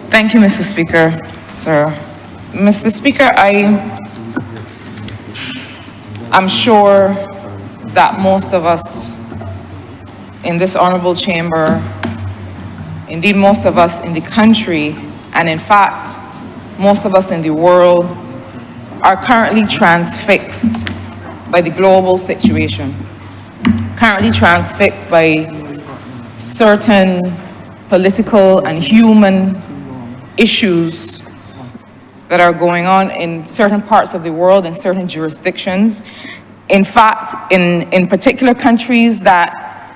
Thank you, Mr. Speaker, sir. Mr. Speaker, I'm sure that most of us in this honorable chamber, indeed most of us in the country, and in fact, most of us in the world, are currently transfixed by the global situation, currently transfixed by certain political and human issues that are going on in certain parts of the world, in certain jurisdictions. In fact, in particular countries that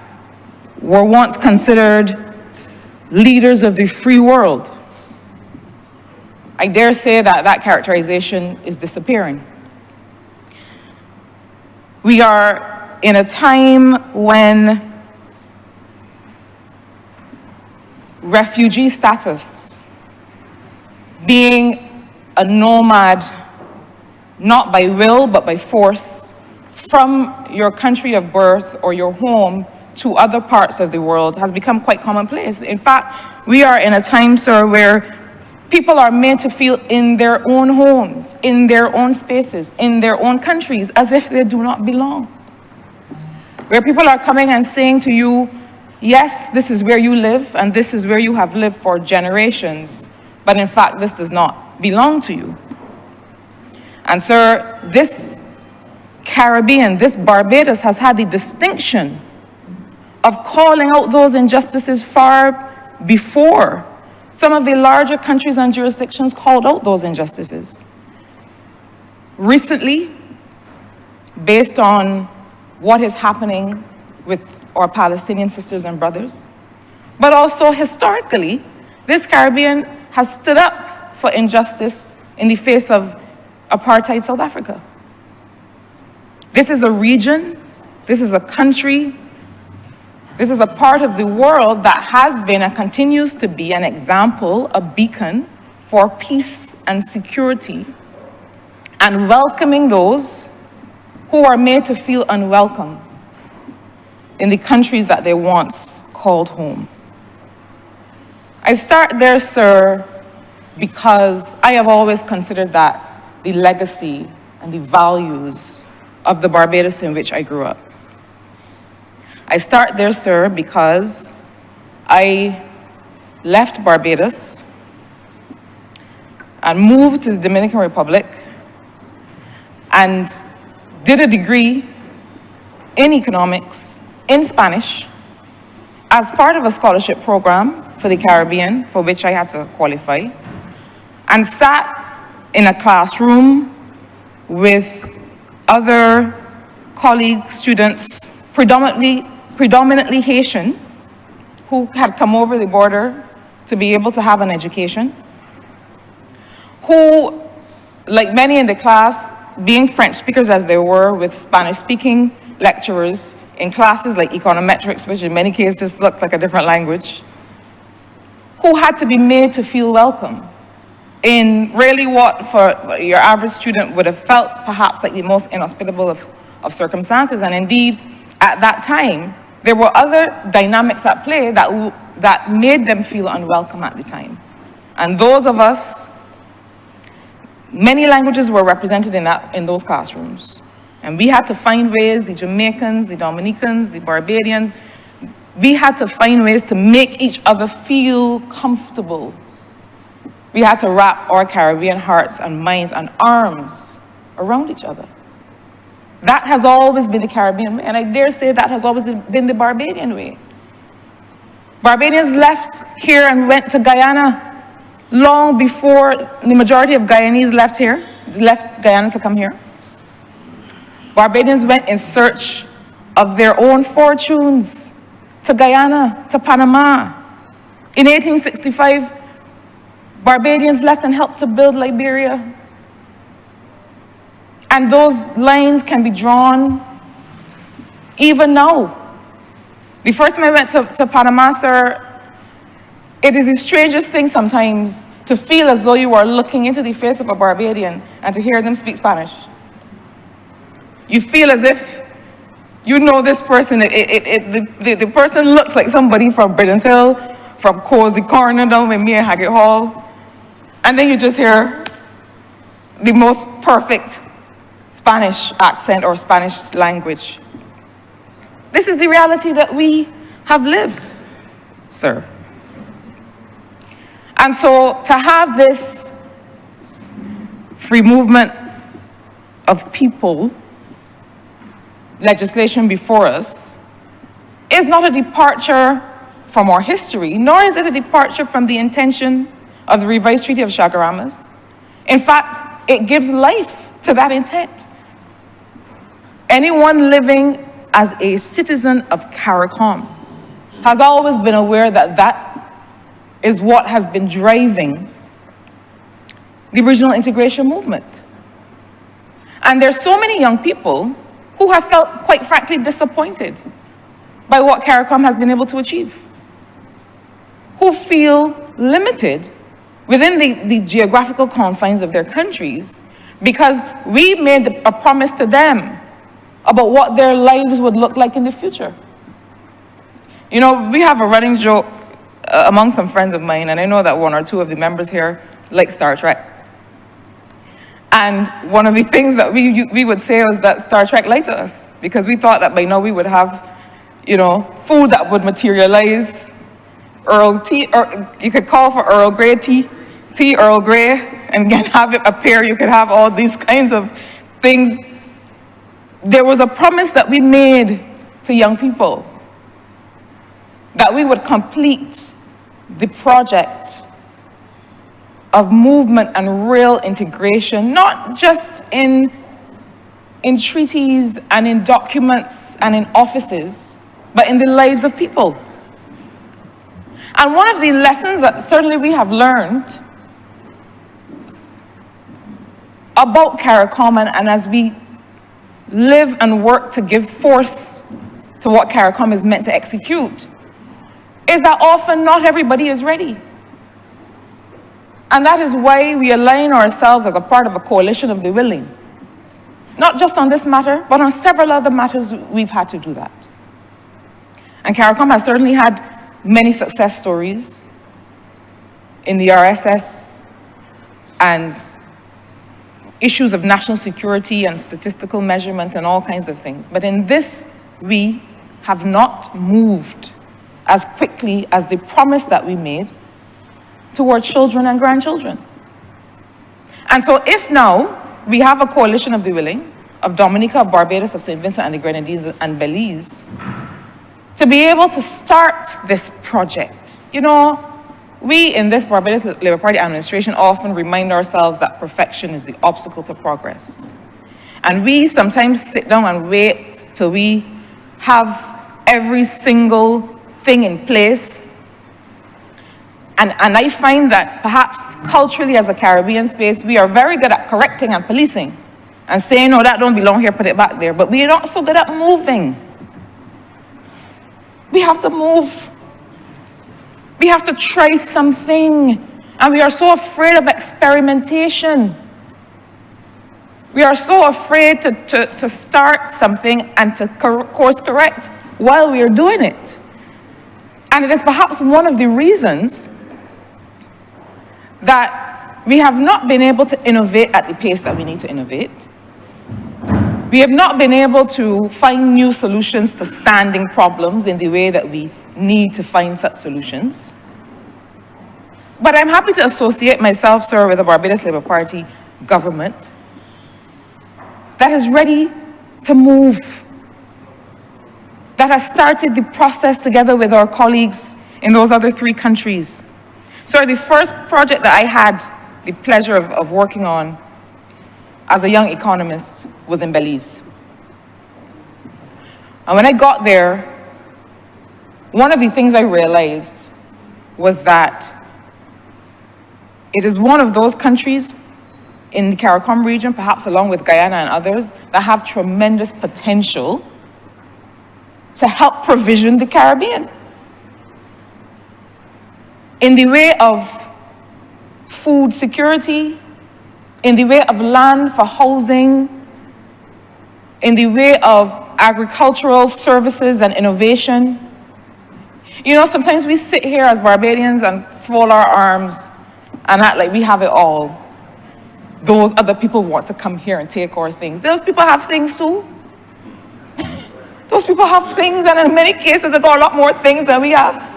were once considered leaders of the free world. I dare say that that characterization is disappearing. We are in a time when refugee status, being a nomad, not by will but by force, from your country of birth or your home to other parts of the world has become quite commonplace. In fact, we are in a time, sir, where people are made to feel in their own homes, in their own spaces, in their own countries, as if they do not belong. Where people are coming and saying to you, yes, this is where you live and this is where you have lived for generations, but in fact, this does not belong to you. And sir, this Caribbean, this Barbados has had the distinction of calling out those injustices far before some of the larger countries and jurisdictions called out those injustices. Recently, based on what is happening with our Palestinian sisters and brothers, but also historically, this Caribbean has stood up for injustice in the face of apartheid South Africa. This is a region, this is a country, this is a part of the world that has been and continues to be an example, a beacon for peace and security, and welcoming those who are made to feel unwelcome in the countries that they once called home. I start there, sir, because I have always considered that the legacy and the values of the Barbados in which I grew up. I start there, sir, because I left Barbados and moved to the Dominican Republic and did a degree in economics in Spanish as part of a scholarship program for the Caribbean, for which I had to qualify, and sat in a classroom with other colleagues, students, predominantly Haitian, who had come over the border to be able to have an education, who, like many in the class, being French speakers as they were, with Spanish-speaking lecturers in classes like econometrics, which in many cases looks like a different language, who had to be made to feel welcome in really what for your average student would have felt perhaps like the most inhospitable of circumstances. And indeed, at that time, there were other dynamics at play that made them feel unwelcome at the time. And those of us, many languages were represented in those classrooms. And we had to find ways, the Jamaicans, the Dominicans, the Barbadians, we had to find ways to make each other feel comfortable. We had to wrap our Caribbean hearts and minds and arms around each other. That has always been the Caribbean way, and I dare say that has always been the Barbadian way. Barbadians left here and went to Guyana long before the majority of Guyanese left Guyana to come here. Barbadians went in search of their own fortunes to Guyana, to Panama. In 1865, Barbadians left and helped to build Liberia. And those lines can be drawn even now. The first time I went to Panama, sir, it is the strangest thing sometimes to feel as though you are looking into the face of a Barbadian and to hear them speak Spanish. You feel as if you know this person. The person looks like somebody from Britain's Hill, from Cozy Corner down with me at Haggett Hall. And then you just hear the most perfect Spanish accent or Spanish language. This is the reality that we have lived, sir. And so to have this free movement of people legislation before us is not a departure from our history, nor is it a departure from the intention of the revised Treaty of Chaguaramas. In fact, it gives life to that intent. Anyone living as a citizen of Caricom has always been aware that that is what has been driving the regional integration movement. And there's so many young people who have felt, quite frankly, disappointed by what Caricom has been able to achieve, who feel limited within the geographical confines of their countries because we made a promise to them about what their lives would look like in the future. You know, we have a running joke among some friends of mine, and I know that one or two of the members here like Star Trek. And one of the things that we would say was that Star Trek lied to us, because we thought that by now we would have, you know, food that would materialize, Earl tea, or you could call for Earl Grey tea, Earl Grey, and again have it appear, you could have all these kinds of things. There was a promise that we made to young people that we would complete the project of movement and real integration, not just in treaties and in documents and in offices, but in the lives of people. And one of the lessons that certainly we have learned about Caricom, and as we live and work to give force to what Caricom is meant to execute, is that often not everybody is ready. And that is why we align ourselves as a part of a coalition of the willing. Not just on this matter, but on several other matters we've had to do that. And Caricom has certainly had many success stories in the RSS and issues of national security and statistical measurement and all kinds of things. But in this, we have not moved as quickly as the promise that we made towards children and grandchildren. And so if now we have a coalition of the willing, of Dominica, of Barbados, of St. Vincent and the Grenadines and Belize, to be able to start this project, you know, we in this Barbados Labour Party administration often remind ourselves that perfection is the obstacle to progress. And we sometimes sit down and wait till we have every single thing in place. And I find that perhaps culturally as a Caribbean space, we are very good at correcting and policing and saying, no, that don't belong here, put it back there. But we are not so good at moving. We have to move. We have to try something. And we are so afraid of experimentation. We are so afraid to start something and to course correct while we are doing it. And it is perhaps one of the reasons that we have not been able to innovate at the pace that we need to innovate. We have not been able to find new solutions to standing problems in the way that we need to find such solutions. But I'm happy to associate myself, sir, with the Barbados Labour Party government that is ready to move, that has started the process together with our colleagues in those other 3 countries. So the first project that I had the pleasure of working on as a young economist was in Belize. And when I got there, one of the things I realized was that it is one of those countries in the Caricom region, perhaps along with Guyana and others, that have tremendous potential to help provision the Caribbean in the way of food security, in the way of land for housing, in the way of agricultural services and innovation. You know, sometimes we sit here as Barbadians and fold our arms and act like we have it all, those other people want to come here and take our things. Those people have things too. Those people have things, and in many cases, they got a lot more things than we have.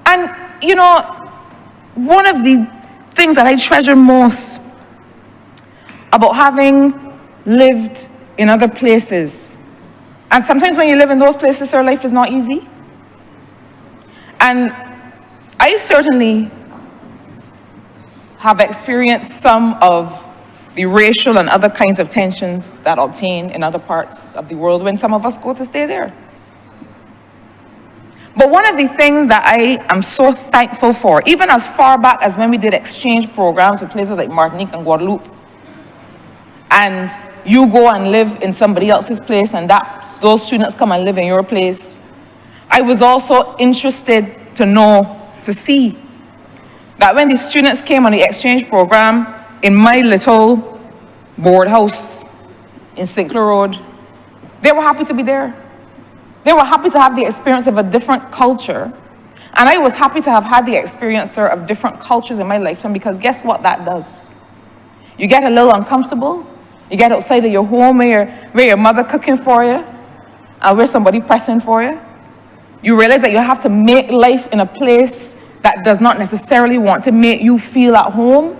And, you know, one of the things that I treasure most about having lived in other places, and sometimes when you live in those places, their life is not easy. And I certainly have experienced some of the racial and other kinds of tensions that obtain in other parts of the world when some of us go to stay there. But one of the things that I am so thankful for, even as far back as when we did exchange programs with places like Martinique and Guadeloupe, and you go and live in somebody else's place and those students come and live in your place, I was also interested to see that when the students came on the exchange program in my little board house in St. Clair Road, they were happy to be there. They were happy to have the experience of a different culture. And I was happy to have had the experience of different cultures in my lifetime, because guess what that does? You get a little uncomfortable. You get outside of your home where your mother cooking for you and where somebody pressing for you. You realize that you have to make life in a place that does not necessarily want to make you feel at home.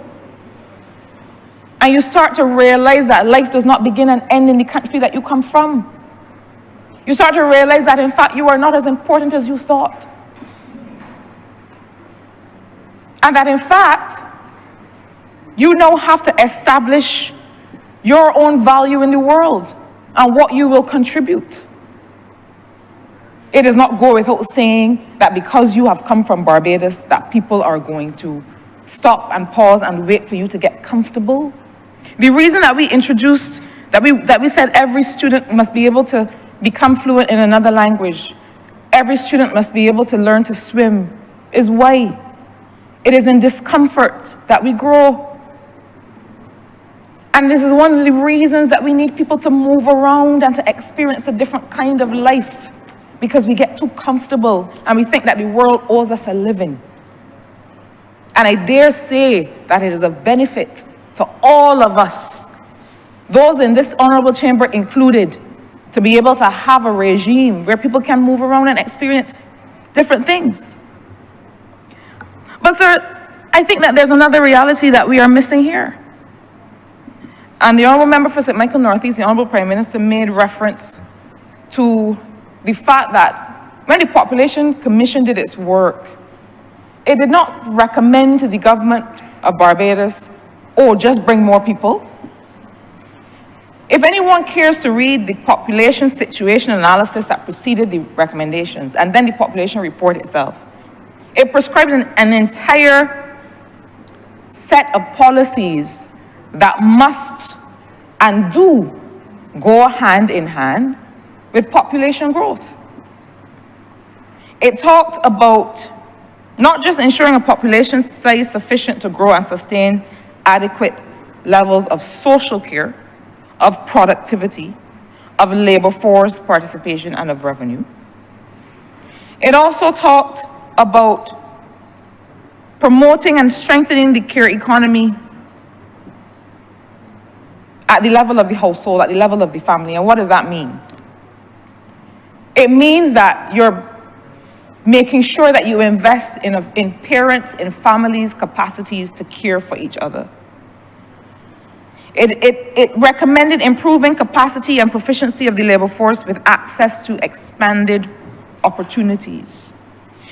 And you start to realize that life does not begin and end in the country that you come from. You start to realize that, in fact, you are not as important as you thought. And that, in fact, you now have to establish your own value in the world and what you will contribute. It does not go without saying that because you have come from Barbados, that people are going to stop and pause and wait for you to get comfortable. The reason that we introduced, that we said every student must be able to become fluent in another language, every student must be able to learn to swim, is why it is in discomfort that we grow. And this is one of the reasons that we need people to move around and to experience a different kind of life, because we get too comfortable and we think that the world owes us a living. And I dare say that it is a benefit to all of us, those in this honorable chamber included, to be able to have a regime where people can move around and experience different things. But sir, I think that there's another reality that we are missing here. And the Honorable Member for St. Michael Northeast, the Honorable Prime Minister, made reference to the fact that when the Population Commission did its work, it did not recommend to the government of Barbados, oh, just bring more people. If anyone cares to read the population situation analysis that preceded the recommendations and then the population report itself, it prescribed an entire set of policies that must and do go hand in hand with population growth. It talked about not just ensuring a population size sufficient to grow and sustain adequate levels of social care, of productivity, of labor force participation, and of revenue. It also talked about promoting and strengthening the care economy at the level of the household, at the level of the family. And what does that mean? It means that you're making sure that you invest in parents, in families' capacities to care for each other. It recommended improving capacity and proficiency of the labor force with access to expanded opportunities.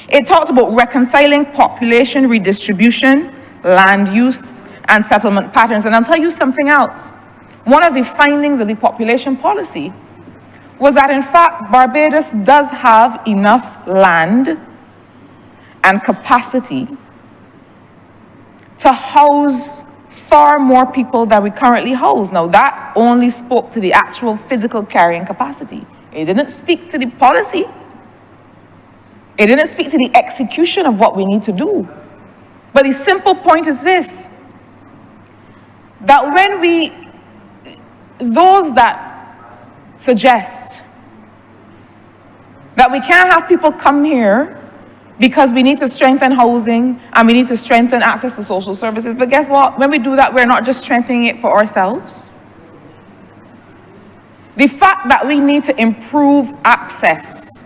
It talked about reconciling population redistribution, land use, and settlement patterns. And I'll tell you something else. One of the findings of the population policy was that, in fact, Barbados does have enough land and capacity to house far more people than we currently house. Now, that only spoke to the actual physical carrying capacity. It didn't speak to the policy. It didn't speak to the execution of what we need to do. But the simple point is this, that when those that suggest that we can't have people come here because we need to strengthen housing and we need to strengthen access to social services. But guess what? When we do that, we're not just strengthening it for ourselves. The fact that we need to improve access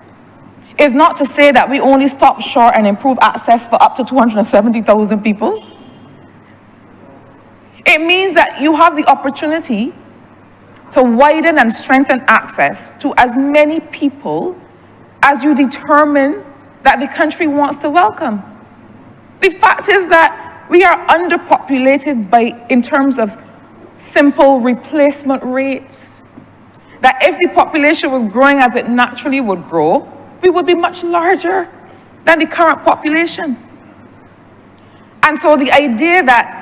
is not to say that we only stop short and improve access for up to 270,000 people. It means that you have the opportunity to widen and strengthen access to as many people as you determine that the country wants to welcome. The fact is that we are underpopulated in terms of simple replacement rates. That if the population was growing as it naturally would grow, we would be much larger than the current population. And so the idea that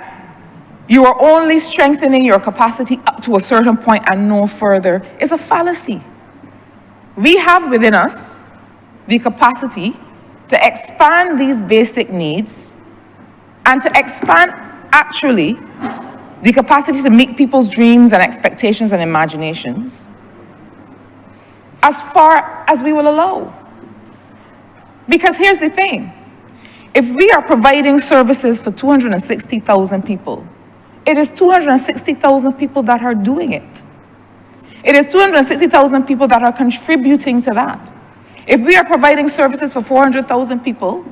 you are only strengthening your capacity up to a certain point and no further is a fallacy. We have within us the capacity to expand these basic needs and to expand actually the capacity to meet people's dreams and expectations and imaginations as far as we will allow. Because here's the thing, if we are providing services for 260,000 people, it is 260,000 people that are doing it. It is 260,000 people that are contributing to that. If we are providing services for 400,000 people,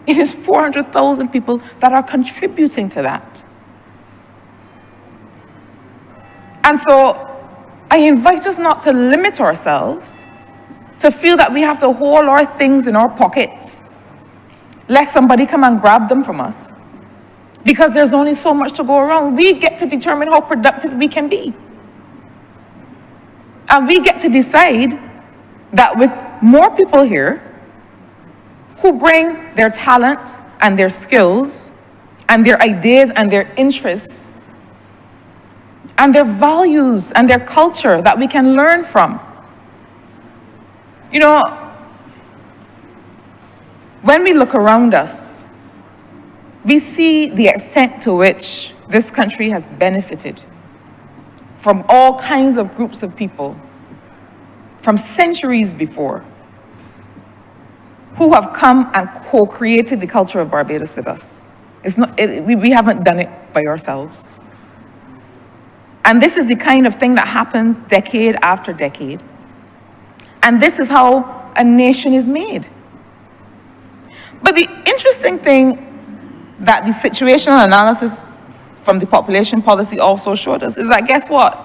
it is 400,000 people that are contributing to that. And so I invite us not to limit ourselves to feel that we have to hold our things in our pockets lest somebody come and grab them from us. Because there's only so much to go around. We get to determine how productive we can be. And we get to decide that with more people here who bring their talent and their skills and their ideas and their interests and their values and their culture that we can learn from. You know, when we look around us, we see the extent to which this country has benefited from all kinds of groups of people from centuries before who have come and co-created the culture of Barbados with us. We haven't done it by ourselves. And this is the kind of thing that happens decade after decade. And this is how a nation is made. But the interesting thing that the situational analysis from the population policy also showed us is that, guess what?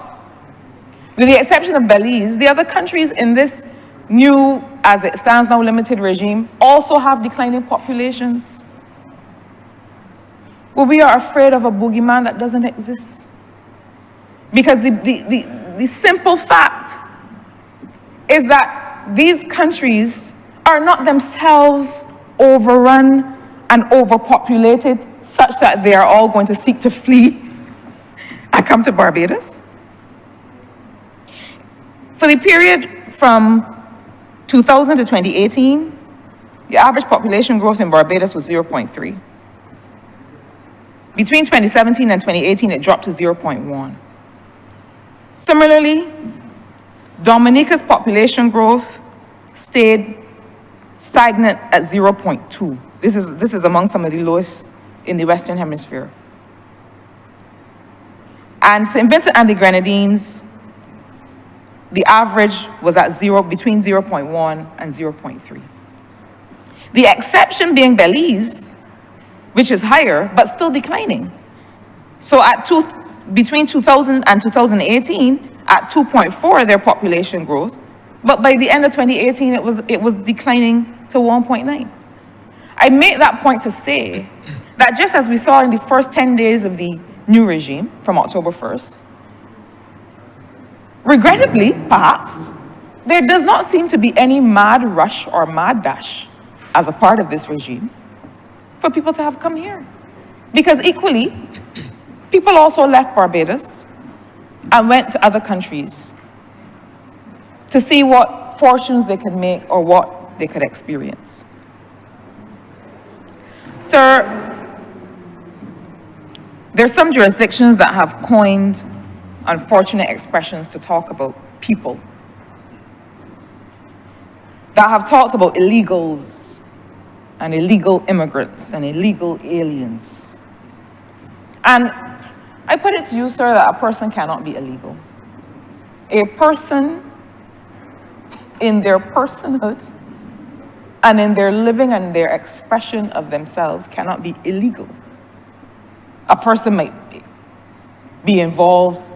With the exception of Belize, the other countries in this new, as it stands now, limited regime also have declining populations. Well, we are afraid of a boogeyman that doesn't exist. Because the simple fact is that these countries are not themselves overrun and overpopulated such that they are all going to seek to flee and come to Barbados. For the period from 2000 to 2018, the average population growth in Barbados was 0.3. Between 2017 and 2018, it dropped to 0.1. Similarly, Dominica's population growth stayed stagnant at 0.2. This is among some of the lowest in the Western Hemisphere. And St. Vincent and the Grenadines, the average was at between 0.1 and 0.3. The exception being Belize, which is higher, but still declining. So between 2000 and 2018, at 2.4, their population growth, but by the end of 2018, it was declining to 1.9. I make that point to say that just as we saw in the first 10 days of the new regime from October 1st, regrettably, perhaps, there does not seem to be any mad rush or mad dash as a part of this regime for people to have come here. Because equally, people also left Barbados and went to other countries to see what fortunes they could make or what they could experience. Sir, there's some jurisdictions that have coined unfortunate expressions to talk about people, that have talked about illegals, and illegal immigrants and illegal aliens. And I put it to you, sir, that a person cannot be illegal. A person in their personhood and in their living and their expression of themselves cannot be illegal. A person might be involved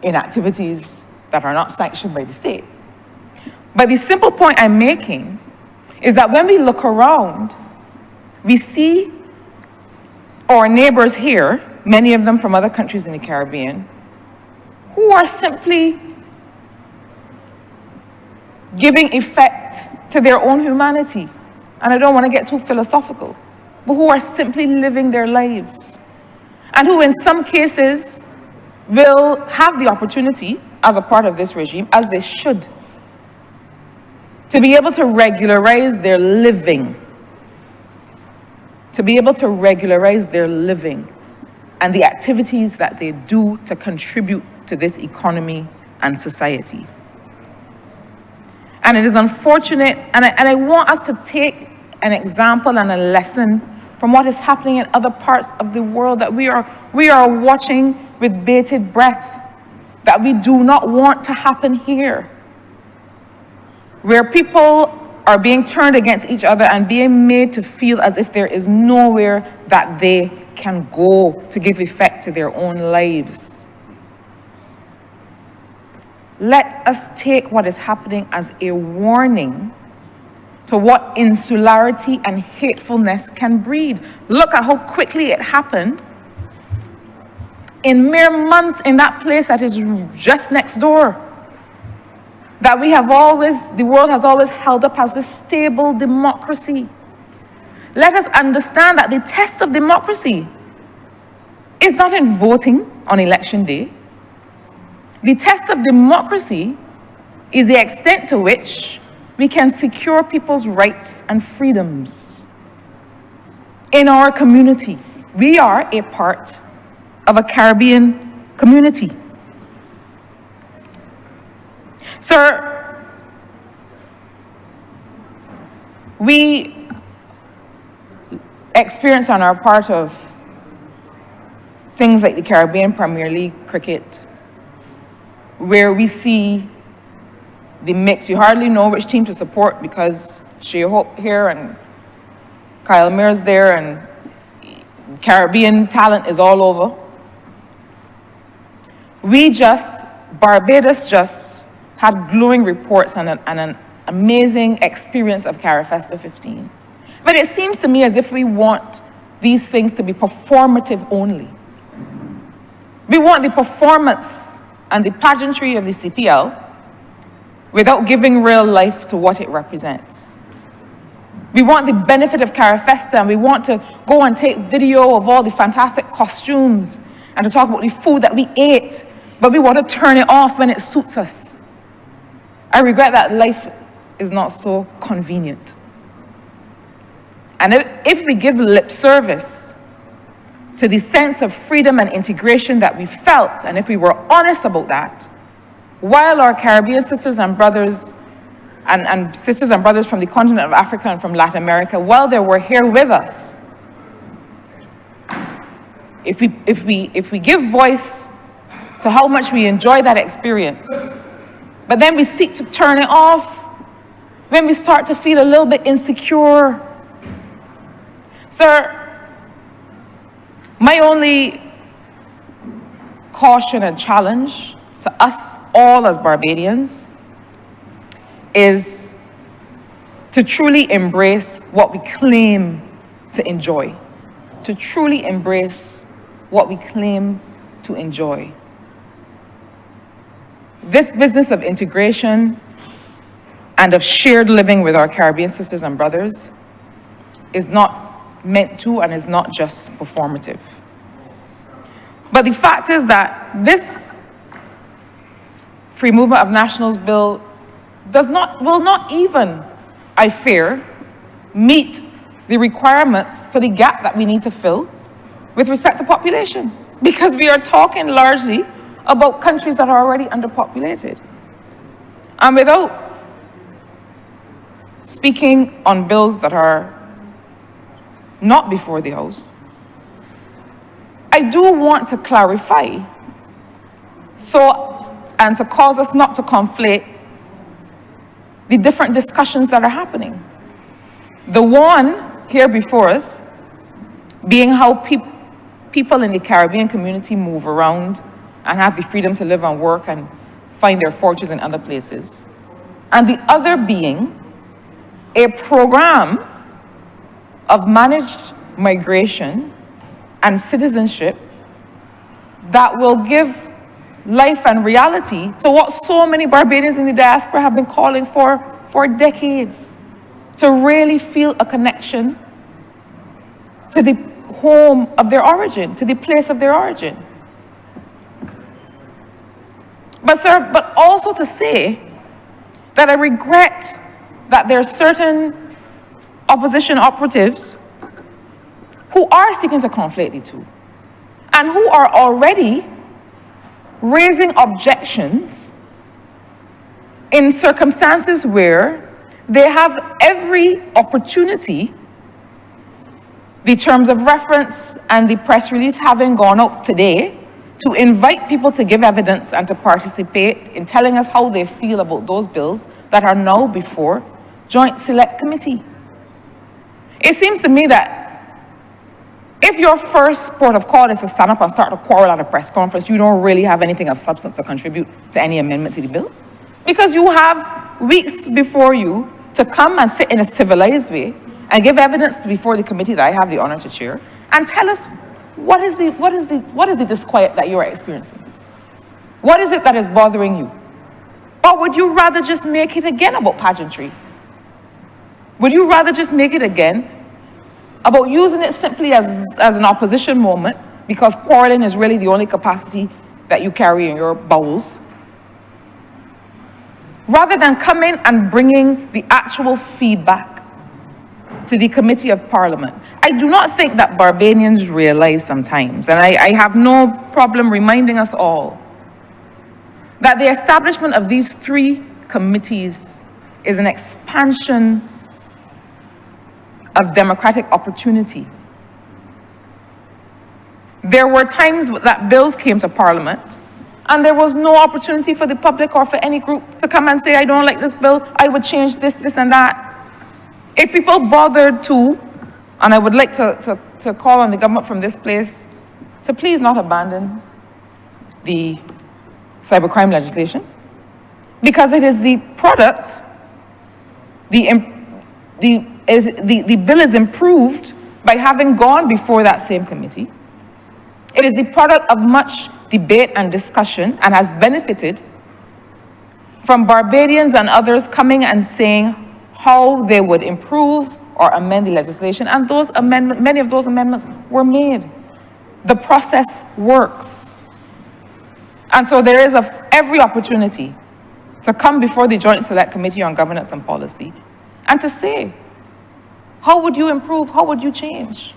in activities that are not sanctioned by the state. But the simple point I'm making is that when we look around, we see our neighbors here, many of them from other countries in the Caribbean, who are simply giving effect to their own humanity. And I don't want to get too philosophical, but who are simply living their lives. And who in some cases will have the opportunity, as a part of this regime, as they should, to be able to regularize their living. To be able to regularize their living and the activities that they do to contribute to this economy and society. And it is unfortunate, and I want us to take an example and a lesson from what is happening in other parts of the world that we are watching with bated breath, that we do not want to happen here, where people are being turned against each other and being made to feel as if there is nowhere that they can go to give effect to their own lives. Let us take what is happening as a warning to what insularity and hatefulness can breed. Look at how quickly it happened in mere months in that place that is just next door, that the world has always held up as this stable democracy. Let us understand that the test of democracy is not in voting on election day. The test of democracy is the extent to which we can secure people's rights and freedoms in our community. We are a part of a Caribbean community. Sir, we experience and are part of things like the Caribbean Premier League cricket, where we see the mix. You hardly know which team to support because Shea Hope here and Kyle Mears there, and Caribbean talent is all over. Barbados just had glowing reports and an amazing experience of Carifesta 15. But it seems to me as if we want these things to be performative only. We want the performance and the pageantry of the CPL without giving real life to what it represents. We want the benefit of Carifesta, and we want to go and take video of all the fantastic costumes and to talk about the food that we ate, but we want to turn it off when it suits us. I regret that life is not so convenient. And if we give lip service to the sense of freedom and integration that we felt, and if we were honest about that, while our Caribbean sisters and brothers and sisters and brothers from the continent of Africa and from Latin America, while they were here with us, if we give voice to how much we enjoy that experience, but then we seek to turn it off when we start to feel a little bit insecure. Sir, my only caution and challenge to us all as Barbadians is to truly embrace what we claim to enjoy. To truly embrace what we claim to enjoy. This business of integration and of shared living with our Caribbean sisters and brothers is not meant to and is not just performative. But the fact is that this Free Movement of Nationals bill will not even, I fear, meet the requirements for the gap that we need to fill with respect to population, because we are talking largely about countries that are already underpopulated. And without speaking on bills that are not before the House. I do want to clarify, and to cause us not to conflate the different discussions that are happening. The one here before us being how people in the Caribbean community move around and have the freedom to live and work and find their fortunes in other places. And the other being a program of managed migration and citizenship that will give life and reality to what so many Barbadians in the diaspora have been calling for decades, to really feel a connection to the home of their origin, to the place of their origin. But sir, but also to say that I regret that there are certain opposition operatives who are seeking to conflate the two, and who are already raising objections in circumstances where they have every opportunity, the terms of reference and the press release having gone out today, to invite people to give evidence and to participate in telling us how they feel about those bills that are now before Joint Select Committee. It seems to me that if your first port of call is to stand up and start a quarrel at a press conference, you don't really have anything of substance to contribute to any amendment to the bill, because you have weeks before you to come and sit in a civilized way and give evidence before the committee that I have the honor to chair and tell us what is the disquiet that you are experiencing? What is it that is bothering you? Or would you rather just make it again about pageantry? Would you rather just make it again about using it simply as an opposition moment, because quarreling is really the only capacity that you carry in your bowels, rather than coming and bringing the actual feedback to the Committee of Parliament? I do not think that Barbadians realize sometimes, and I have no problem reminding us all, that the establishment of these three committees is an expansion of democratic opportunity. There were times that bills came to Parliament and there was no opportunity for the public or for any group to come and say, I don't like this bill, I would change this, this and that. If people bothered to, and I would like to call on the government from this place to please not abandon the cybercrime legislation, because it is the product, the bill is improved by having gone before that same committee. It is the product of much debate and discussion and has benefited from Barbadians and others coming and saying how they would improve or amend the legislation, and many of those amendments were made. The process works. And so there is every opportunity to come before the Joint Select Committee on Governance and Policy and to say, how would you improve? How would you change?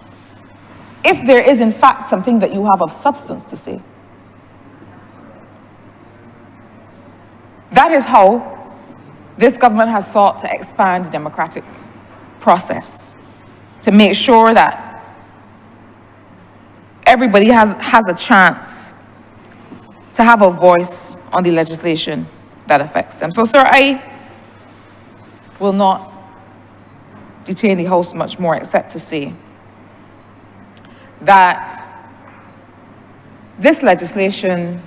If there is, in fact, something that you have of substance to say. That is how this government has sought to expand the democratic process, to make sure that everybody has a chance to have a voice on the legislation that affects them. So, sir, I will not detain the House much more, except to say that this legislation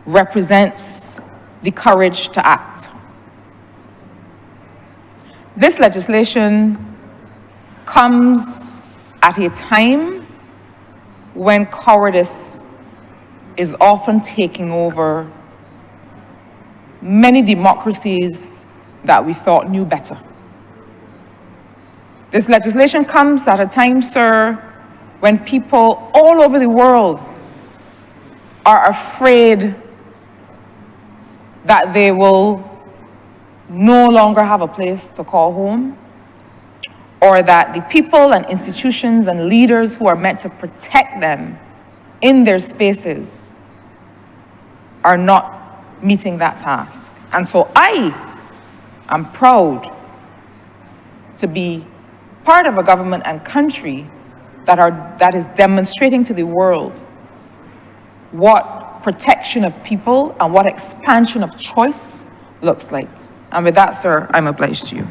represents the courage to act. This legislation comes at a time when cowardice is often taking over many democracies that we thought knew better. This legislation comes at a time, sir, when people all over the world are afraid that they will no longer have a place to call home, or that the people and institutions and leaders who are meant to protect them in their spaces are not meeting that task. And so I am proud to be part of a government and country that is demonstrating to the world what protection of people and what expansion of choice looks like. And with that, sir, I'm obliged to you.